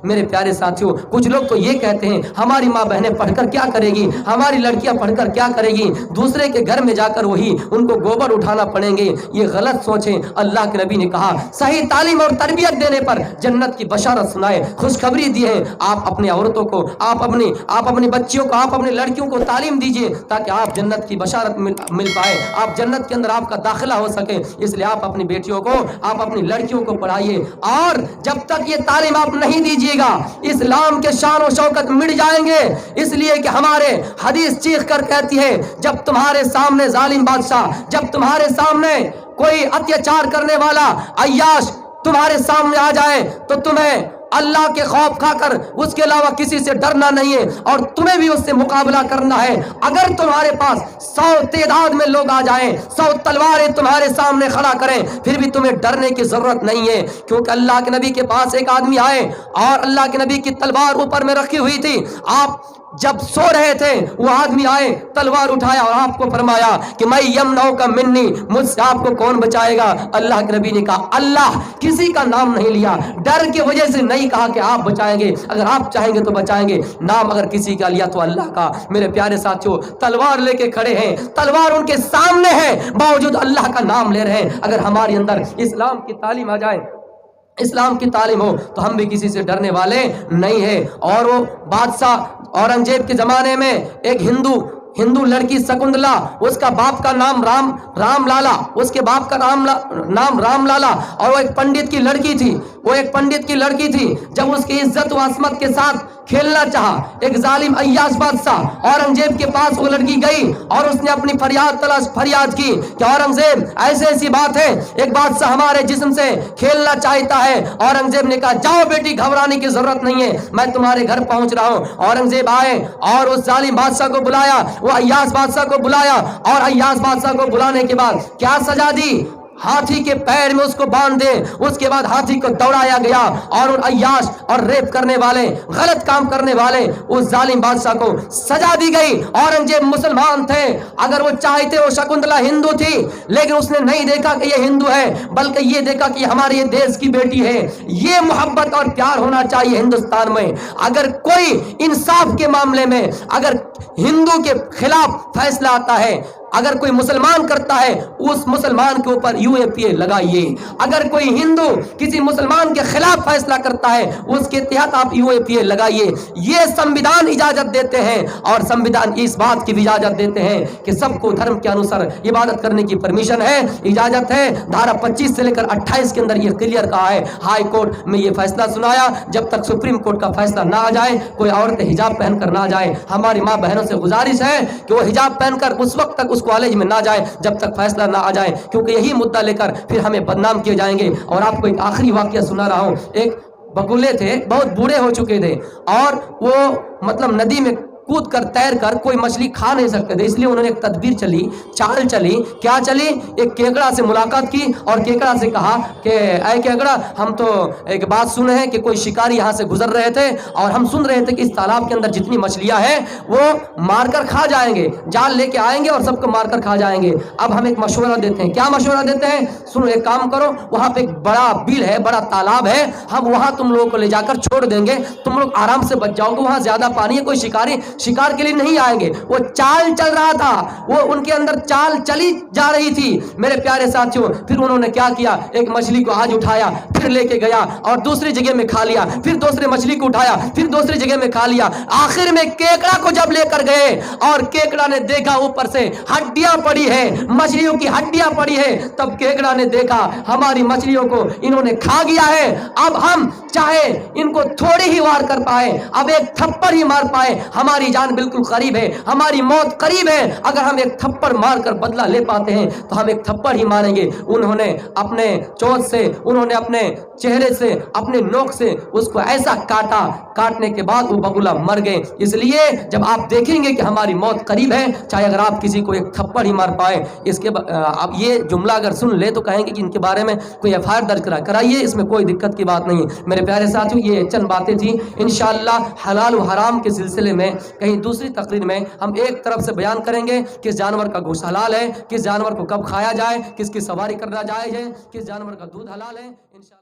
میرے پیارے ساتھیوں، کچھ لوگ تو یہ کہتے ہیں ہماری ماں بہنیں پڑھ کر کیا کرے گی، ہماری لڑکیاں پڑھ کر کیا کرے گی، دوسرے کے گھر میں جا کر وہی ان کو گوبر اٹھانا پڑیں گے۔ یہ غلط سوچیں۔ اللہ کے نبی نے کہا صحیح تعلیم اور تربیت دینے پر جنت کی بشارت سنائے، خوشخبری دی ہے۔ آپ اپنی عورتوں کو، آپ اپنی بچیوں کو، آپ اپنی لڑکیوں کو تعلیم دیجئے تاکہ آپ جنت کی بشارت مل پائے، آپ جنت کے اندر آپ کا داخلہ ہو سکے۔ اس لیے آپ اپنی بیٹیوں کو، آپ اپنی لڑکیوں کو پڑھائیے، اور جب تک یہ تعلیم آپ نہیں دیجیے گا اسلام کے شان و شوکت مٹ جائیں گے۔ اس لیے کہ ہمارے حدیث چیخ کر کہتی ہے جب تمہارے سامنے ظالم بادشاہ، جب تمہارے سامنے کوئی اتیاچار کرنے والا عیاش تمہارے سامنے آ جائے تو تمہیں اللہ کے خوف کھا کر اس کے علاوہ کسی سے ڈرنا نہیں ہے، اور تمہیں بھی اس سے مقابلہ کرنا ہے۔ اگر تمہارے پاس 100 تعداد میں لوگ آ جائیں، 100 تلواریں تمہارے سامنے کھڑا کریں، پھر بھی تمہیں ڈرنے کی ضرورت نہیں ہے، کیونکہ اللہ کے نبی کے پاس ایک آدمی آئے اور اللہ کے نبی کی تلوار اوپر میں رکھی ہوئی تھی۔ آپ جب سو رہے تھے وہ آدمی آئے، تلوار اٹھایا اور آپ کو فرمایا کہ میں یمنعو کا منی، مجھ سے آپ کو کون بچائے گا؟ اللہ کے نبی نے کہا اللہ، کسی کا نام نہیں لیا، ڈر کی وجہ سے نہیں کہا کہ آپ بچائیں گے، اگر آپ چاہیں گے تو بچائیں گے، نام اگر کسی کا لیا تو اللہ کا۔ میرے پیارے ساتھیوں، تلوار لے کے کھڑے ہیں، تلوار ان کے سامنے ہے، باوجود اللہ کا نام لے رہے ہیں۔ اگر ہمارے اندر اسلام کی تعلیم آ جائے، اسلام کی تعلیم ہو تو ہم بھی کسی سے ڈرنے والے نہیں ہیں۔ اور وہ بادشاہ اورنگزیب کے زمانے میں ایک ہندو لڑکی سکندلا، اس کا باپ کا نام رام لالا، اس کے باپ کا نام رام لالا، اور وہ ایک پنڈت کی لڑکی تھی، جب اس کی عزت و عصمت کے ساتھ کھیلنا چاہا، ایک ظالم عیاش بادشاہ اورنگزیب کے پاس وہ لڑکی گئی اور اس نے اپنی فریاد کی کہ اورنگزیب ایسی بات ہے، ایک بادشاہ ہمارے جسم سے کھیلنا چاہتا ہے۔ اورنگزیب نے کہا جاؤ بیٹی، گھبرانے کی ضرورت نہیں ہے، میں تمہارے گھر پہنچ رہا ہوں۔ اورنگزیب آئے اور اس ظالم بادشاہ کو بلایا، وہ عیاش بادشاہ کو بلایا، اور عیاش بادشاہ کو بلانے کے بعد کیا سزا دی؟ ہاتھی کے پیر میں اس کو باندھ دے۔ اس کے بعد ہاتھی کو دوڑایا گیا اور ان عیاش اور ریپ کرنے والے، غلط کام کرنے والے اس ظالم بادشاہ کو سزا دی گئی۔ اورنگزیب مسلمان تھے، اگر وہ چاہتے وہ شکنتلا ہندو تھی، لیکن اس نے نہیں دیکھا کہ یہ ہندو ہے، بلکہ یہ دیکھا کہ ہمارے یہ دیش کی بیٹی ہے۔ یہ محبت اور پیار ہونا چاہیے ہندوستان میں۔ اگر کوئی انصاف کے معاملے میں اگر ہندو کے خلاف فیصلہ آتا ہے، اگر کوئی مسلمان کرتا ہے اس مسلمان کے اوپر UAPA لگائیے۔ اگر کوئی ہندو کسی مسلمان کے خلاف فیصلہ کرتا ہے اس کے تحت آپ UAPA لگائیے۔ یہ سمویدھان اجازت دیتے ہیں، اور سمویدھان اس بات کی بھی اجازت دیتے ہیں کہ سب کو دھرم کے انوسار عبادت کرنے کی پرمیشن ہے، اجازت ہے۔ دھارا 25 سے لے کر 28 کے اندر یہ کلیئر کہا ہے۔ ہائی کورٹ میں یہ فیصلہ سنایا، جب تک سپریم کورٹ کا فیصلہ نہ آ جائے کوئی عورت حجاب پہن کر نہ جائے۔ ہماری ماں بہنوں سے گزارش ہے کہ وہ حجاب پہن کر اس وقت تک اس کالج میں نہ جائے جب تک فیصلہ نہ آ جائے، کیونکہ یہی مدعا لے کر پھر ہمیں بدنام کیے جائیں گے۔ اور آپ کو ایک آخری واقعہ سنا رہا ہوں۔ ایک بگولے تھے، بہت بوڑھے ہو چکے تھے، اور وہ ندی میں کود کر تیر کر کوئی مچھلی کھا نہیں سکتے تھے، اس لیے انہوں نے ایک تدبیر چلی، چال چلی۔ کیا چلی؟ ایک کیکڑا سے ملاقات کی اور کیکڑا سے کہا کہ اے کیکڑا، ہم تو ایک بات سنے ہیں کہ کوئی شکاری یہاں سے گزر رہے تھے اور ہم سن رہے تھے کہ اس تالاب کے اندر جتنی مچھلیاں ہیں وہ مار کر کھا جائیں گے، جال لے کے آئیں گے اور سب کو مار کر کھا جائیں گے۔ اب ہم ایک مشورہ دیتے ہیں۔ کیا مشورہ دیتے ہیں؟ سنو، ایک کام کرو، وہاں پہ ایک بڑا بل ہے، بڑا تالاب ہے، ہم وہاں تم لوگوں کو لے جا کر چھوڑ دیں گے، تم لوگ آرام سے بچ جاؤ گے، وہاں زیادہ پانی ہے، کوئی شکار کے لیے نہیں آئیں گے۔ وہ چال چل رہا تھا، وہ ان کے اندر چال چلی جا رہی تھی۔ میرے پیارے ساتھیوں، پھر انہوں نے کیا کیا؟ ایک مچھلی کو آج اٹھایا، پھر لے کے گیا اور دوسری جگہ میں کھا لیا، پھر دوسرے مچھلی کو اٹھایا، پھر دوسری جگہ میں کھا لیا۔ آخر میں کیکڑا کو جب لے کر گئے اور کیکڑا نے دیکھا اوپر سے ہڈیاں پڑی ہے، مچھلیوں کی ہڈیاں پڑی ہے، تب کیکڑا نے دیکھا ہماری مچھلیوں کو انہوں نے کھا گیا ہے، اب ہم چاہے ان کو تھوڑی ہی وار کر پائے، اب ایک تھپڑ ہی مار پائے، ہماری جان بالکل قریب ہے، ہماری موت قریب ہے، اگر ہم ایک تھپڑ مار کر بدلہ لے پاتے ہیں تو ہم ایک تھپڑ ہی ماریں گے۔ انہوں نے اپنے چونچ سے، انہوں نے اپنے چہرے سے، اپنے نوک سے اس کو ایسا کاٹا، کاٹنے کے بعد وہ بگولا مر گئے۔ اس لیے جب آپ دیکھیں گے کہ ہماری موت قریب ہے، چاہے اگر آپ کسی کو ایک تھپڑ ہی مار پائے، اس کے اب یہ جملہ اگر سن لے تو کہیں گے کہ ان کے بارے میں کوئی FIR درج کرائیے، اس میں کوئی دقت کی بات نہیں ہے۔ میرے پیارے ساتھیوں، یہ چند باتیں تھیں، انشاءاللہ حلال و حرام کے سلسلے میں کہیں دوسری تقریر میں ہم ایک طرف سے بیان کریں گے کس جانور کا گوشت حلال ہے، کس جانور کو کب کھایا جائے، کس کی سواری کرنا جائز ہے، کس جانور کا دودھ حلال ہے، انشاءاللہ